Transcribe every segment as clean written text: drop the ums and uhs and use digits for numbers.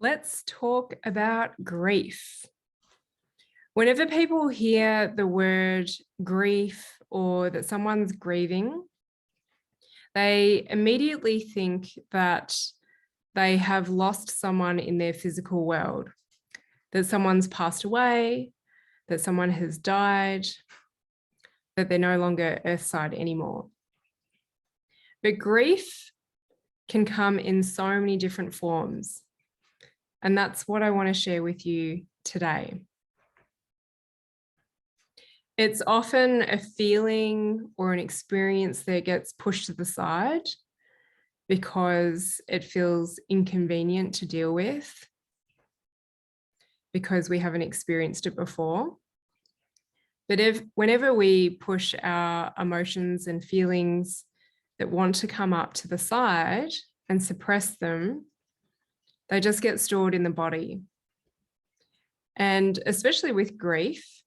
Let's talk about grief. Whenever people hear the word grief or that someone's grieving, they immediately think that they have lost someone in their physical world, that someone's passed away, that someone has died, that they're no longer earthside anymore. But grief can come in so many different forms. And that's what I want to share with you today. It's often a feeling or an experience that gets pushed to the side because it feels inconvenient to deal with, because we haven't experienced it before. But whenever we push our emotions and feelings that want to come up to the side and suppress them, they just get stored in the body. And especially with grief,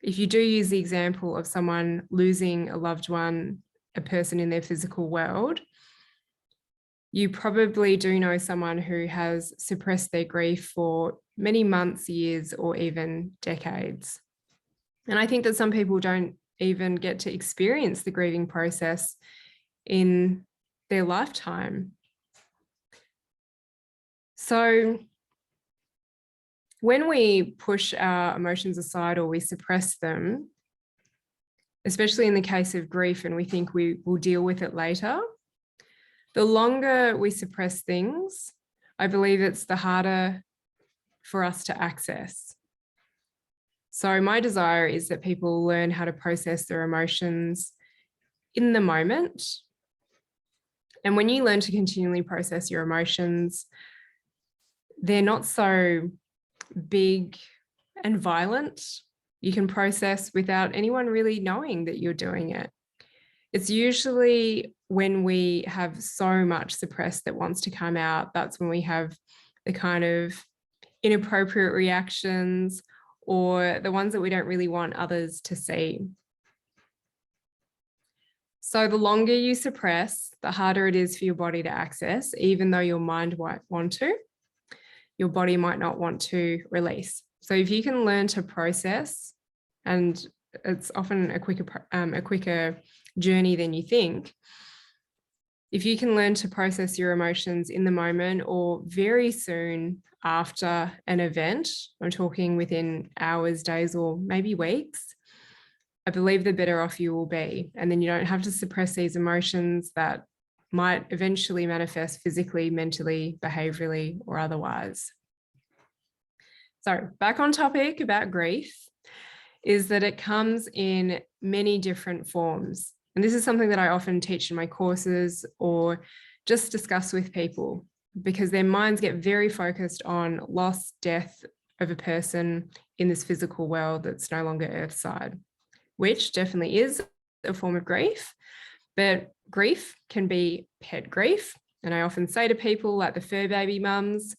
if you do use the example of someone losing a loved one, a person in their physical world, you probably do know someone who has suppressed their grief for many months, years, or even decades. And I think that some people don't even get to experience the grieving process in their lifetime. So when we push our emotions aside or we suppress them, especially in the case of grief, and we think we will deal with it later, the longer we suppress things, I believe it's the harder for us to access. So my desire is that people learn how to process their emotions in the moment. And when you learn to continually process your emotions, they're not so big and violent. You can process without anyone really knowing that you're doing it. It's usually when we have so much suppressed that wants to come out, that's when we have the kind of inappropriate reactions or the ones that we don't really want others to see. So the longer you suppress, the harder it is for your body to access, even though your mind might want to, your body might not want to release. So if you can learn to process, and it's often a quicker journey than you think, if you can learn to process your emotions in the moment or very soon after an event, I'm talking within hours, days, or maybe weeks, I believe the better off you will be. And then you don't have to suppress these emotions that might eventually manifest physically, mentally, behaviorally, or otherwise. So back on topic about grief is that it comes in many different forms. And this is something that I often teach in my courses or just discuss with people, because their minds get very focused on loss, death of a person in this physical world that's no longer earthside, which definitely is a form of grief. But grief can be pet grief. And I often say to people like the fur baby mums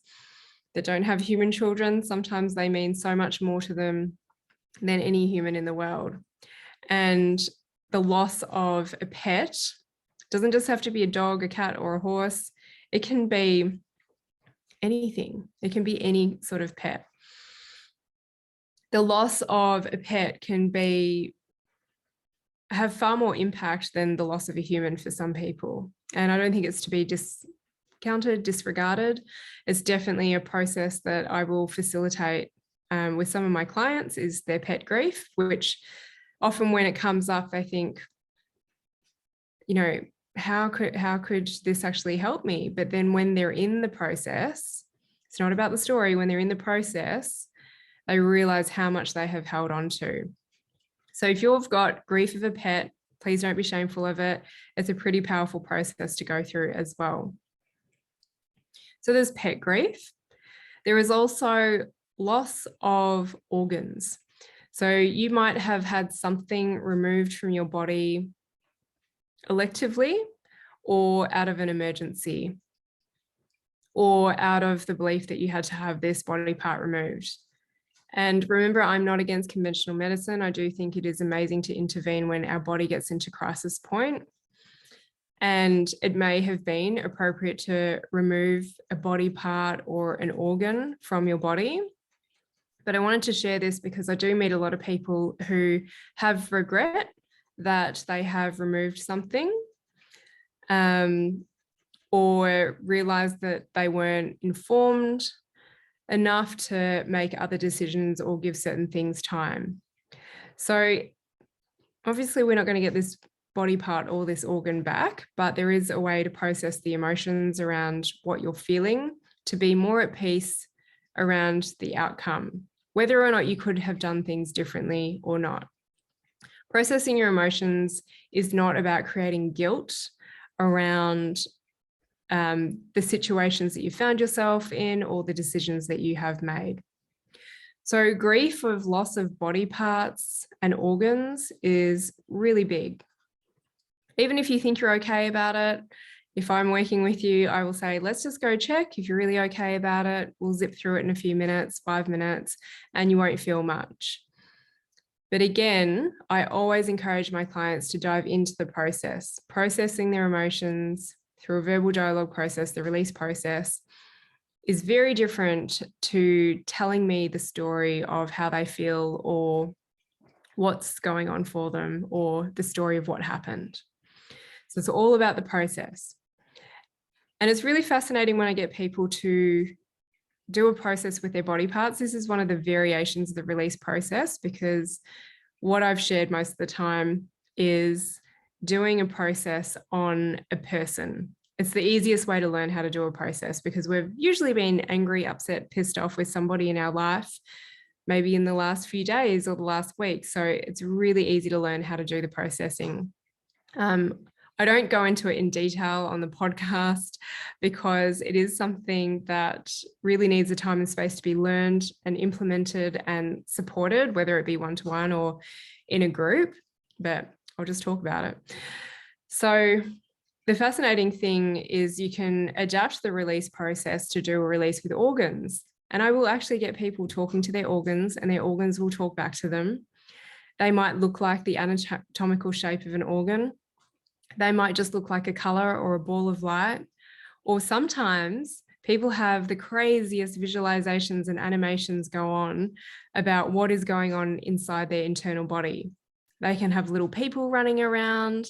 that don't have human children, sometimes they mean so much more to them than any human in the world. And the loss of a pet doesn't just have to be a dog, a cat, or a horse. It can be anything. It can be any sort of pet. The loss of a pet can have far more impact than the loss of a human for some people. And I don't think it's to be discounted, disregarded. It's definitely a process that I will facilitate with some of my clients, is their pet grief, which often when it comes up, I think, how could this actually help me? But then when they're in the process, it's not about the story. When they're in the process, they realize how much they have held on to. So if you've got grief of a pet, please don't be shameful of it. It's a pretty powerful process to go through as well. So there's pet grief. There is also loss of organs. So you might have had something removed from your body electively or out of an emergency, or out of the belief that you had to have this body part removed. And remember, I'm not against conventional medicine. I do think it is amazing to intervene when our body gets into crisis point. And it may have been appropriate to remove a body part or an organ from your body. But I wanted to share this because I do meet a lot of people who have regret that they have removed something, or realize that they weren't informed enough to make other decisions or give certain things time. So obviously we're not going to get this body part or this organ back, but there is a way to process the emotions around what you're feeling to be more at peace around the outcome, whether or not you could have done things differently or not. Processing your emotions is not about creating guilt around the situations that you found yourself in or the decisions that you have made. So grief of loss of body parts and organs is really big. Even if you think you're okay about it, if I'm working with you, I will say, let's just go check. If you're really okay about it, we'll zip through it in a few minutes, 5 minutes, and you won't feel much. But again, I always encourage my clients to dive into the process, processing their emotions through a verbal dialogue process. The release process is very different to telling me the story of how they feel or what's going on for them or the story of what happened. So it's all about the process. And it's really fascinating when I get people to do a process with their body parts. This is one of the variations of the release process, because what I've shared most of the time is doing a process on a person. It's the easiest way to learn how to do a process, because we've usually been angry, upset, pissed off with somebody in our life, maybe in the last few days or the last week. So it's really easy to learn how to do the processing. I don't go into it in detail on the podcast because it is something that really needs the time and space to be learned and implemented and supported, whether it be one-to-one or in a group, but I'll just talk about it. So the fascinating thing is you can adapt the release process to do a release with organs. And I will actually get people talking to their organs, and their organs will talk back to them. They might look like the anatomical shape of an organ. They might just look like a color or a ball of light. Or sometimes people have the craziest visualizations and animations go on about what is going on inside their internal body. They can have little people running around.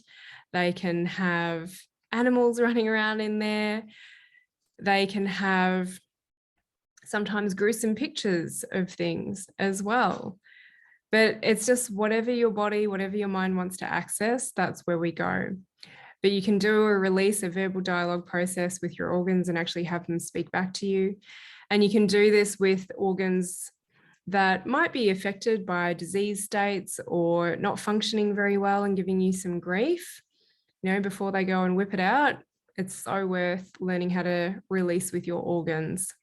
They can have animals running around in there. They can have sometimes gruesome pictures of things as well. But it's just whatever your body, whatever your mind wants to access, that's where we go. But you can do a release, a verbal dialogue process with your organs and actually have them speak back to you. And you can do this with organs that might be affected by disease states or not functioning very well and giving you some grief, before they go and whip it out. It's so worth learning how to release with your organs.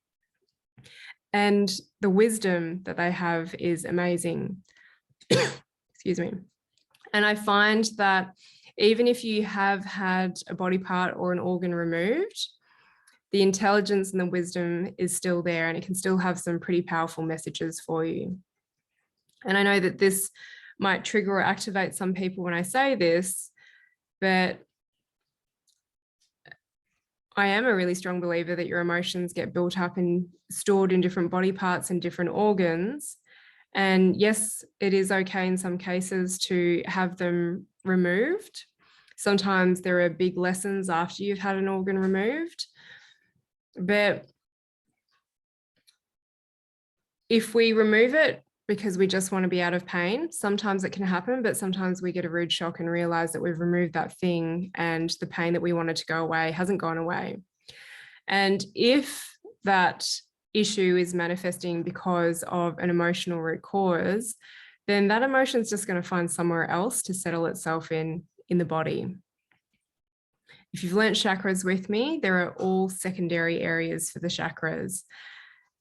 And the wisdom that they have is amazing. Excuse me. And I find that even if you have had a body part or an organ removed, the intelligence and the wisdom is still there, and it can still have some pretty powerful messages for you. And I know that this might trigger or activate some people when I say this, but I am a really strong believer that your emotions get built up and stored in different body parts and different organs. And yes, it is okay in some cases to have them removed. Sometimes there are big lessons after you've had an organ removed. But if we remove it because we just want to be out of pain, sometimes it can happen, but sometimes we get a rude shock and realize that we've removed that thing and the pain that we wanted to go away hasn't gone away. And if that issue is manifesting because of an emotional root cause, then that emotion is just going to find somewhere else to settle itself in the body. If you've learnt chakras with me, there are all secondary areas for the chakras.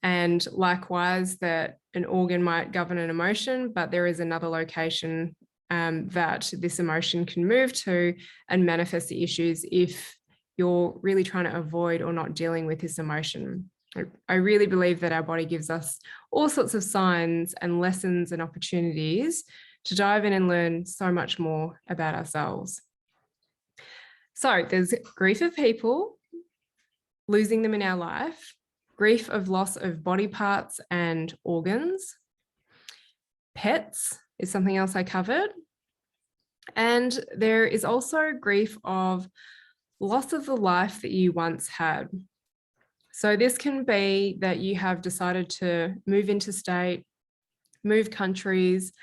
And likewise, that an organ might govern an emotion, but there is another location that this emotion can move to and manifest the issues if you're really trying to avoid or not dealing with this emotion. I really believe that our body gives us all sorts of signs and lessons and opportunities to dive in and learn so much more about ourselves. So there's grief of people, losing them in our life, grief of loss of body parts and organs. Pets is something else I covered. And there is also grief of loss of the life that you once had. So this can be that you have decided to move interstate, move countries,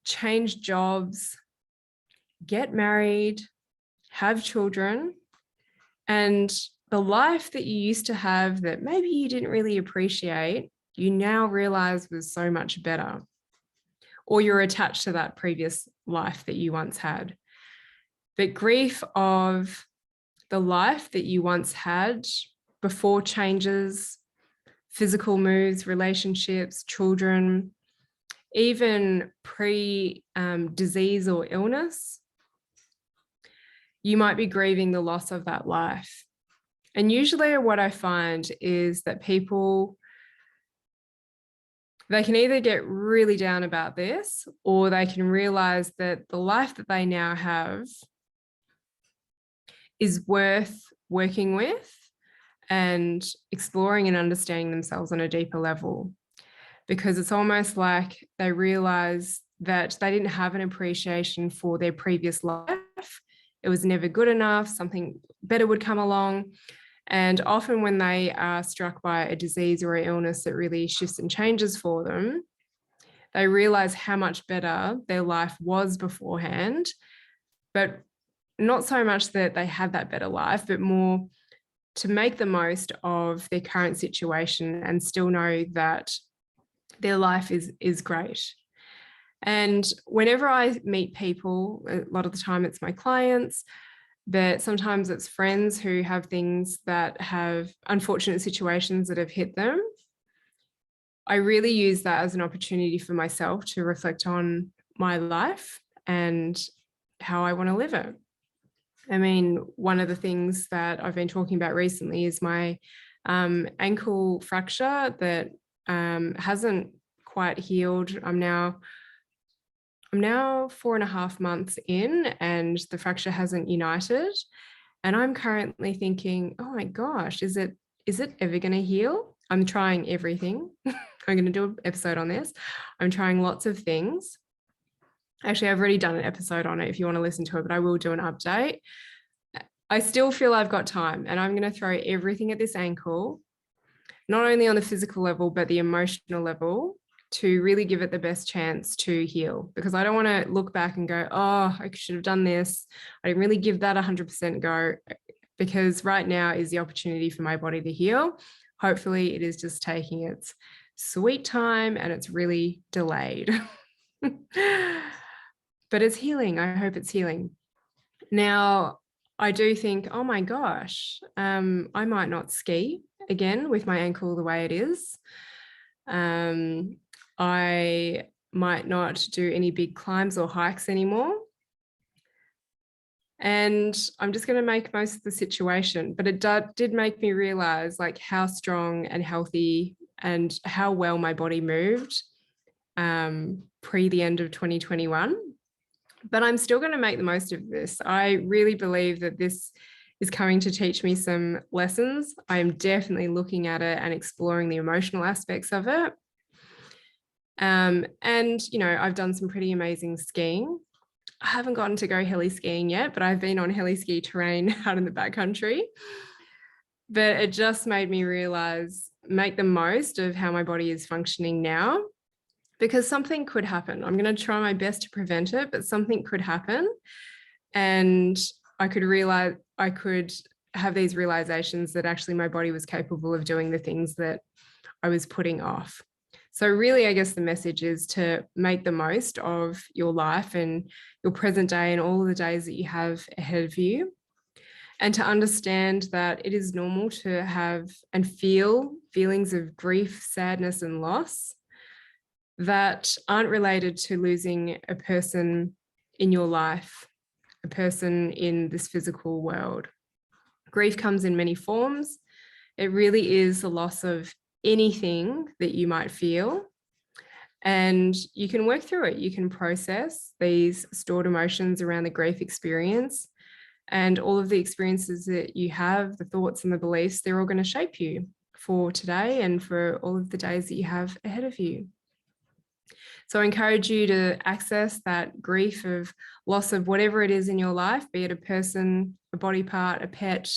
change jobs, get married, have children, and the life that you used to have that maybe you didn't really appreciate, you now realize was so much better, or you're attached to that previous life that you once had. But grief of the life that you once had before changes, physical moves, relationships, children, even pre-disease or illness, you might be grieving the loss of that life. And usually what I find is that people, they can either get really down about this, or they can realize that the life that they now have is worth working with and exploring and understanding themselves on a deeper level. Because it's almost like they realize that they didn't have an appreciation for their previous life. It was never good enough, something better would come along. And often when they are struck by a disease or an illness that really shifts and changes for them, they realize how much better their life was beforehand, but not so much that they had that better life, but more to make the most of their current situation and still know that their life is great. And whenever I meet people, a lot of the time it's my clients, but sometimes it's friends who have things that have unfortunate situations that have hit them, I really use that as an opportunity for myself to reflect on my life and how I want to live it. I mean, one of the things that I've been talking about recently is my ankle fracture that hasn't quite healed. I'm now 4.5 months in and the fracture hasn't united. And I'm currently thinking, oh my gosh, is it ever going to heal? I'm trying everything. I'm going to do an episode on this. I'm trying lots of things. Actually, I've already done an episode on it if you want to listen to it, but I will do an update. I still feel I've got time and I'm going to throw everything at this ankle, not only on the physical level, but the emotional level, to really give it the best chance to heal. Because I don't want to look back and go, oh, I should have done this. I didn't really give that 100% go, because right now is the opportunity for my body to heal. Hopefully it is just taking its sweet time and it's really delayed. But it's healing. I hope it's healing. Now, I do think, oh my gosh, I might not ski again with my ankle the way it is. I might not do any big climbs or hikes anymore. And I'm just going to make most of the situation. But it did make me realize like how strong and healthy and how well my body moved pre the end of 2021. But I'm still going to make the most of this. I really believe that this is coming to teach me some lessons. I am definitely looking at it and exploring the emotional aspects of it. And, you know, I've done some pretty amazing skiing. I haven't gotten to go heli skiing yet, but I've been on heli ski terrain out in the backcountry. But it just made me realize, make the most of how my body is functioning now, because something could happen. I'm going to try my best to prevent it, but something could happen. And I could have these realizations that actually my body was capable of doing the things that I was putting off. So really, I guess the message is to make the most of your life and your present day and all of the days that you have ahead of you. And to understand that it is normal to have and feel feelings of grief, sadness, and loss that aren't related to losing a person in your life, a person in this physical world. Grief comes in many forms. It really is the loss of anything that you might feel. And you can work through it. You can process these stored emotions around the grief experience And all of the experiences that you have, the thoughts and the beliefs, they're all going to shape you for today and for all of the days that you have ahead of you. So I encourage you to access that grief of loss of whatever it is in your life, be it a person, a body part, a pet,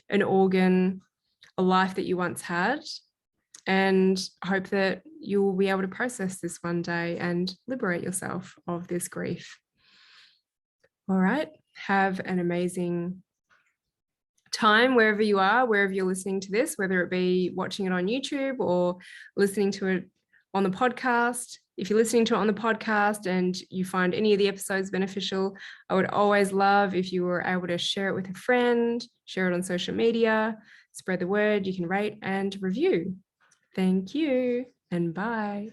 an organ, a life that you once had, and hope that you will be able to process this one day and liberate yourself of this grief. All right, have an amazing time wherever you are, wherever you're listening to this, whether it be watching it on YouTube or listening to it on the podcast. If you're listening to it on the podcast and you find any of the episodes beneficial, I would always love if you were able to share it with a friend, share it on social media, spread the word. You can rate and review. Thank you and bye.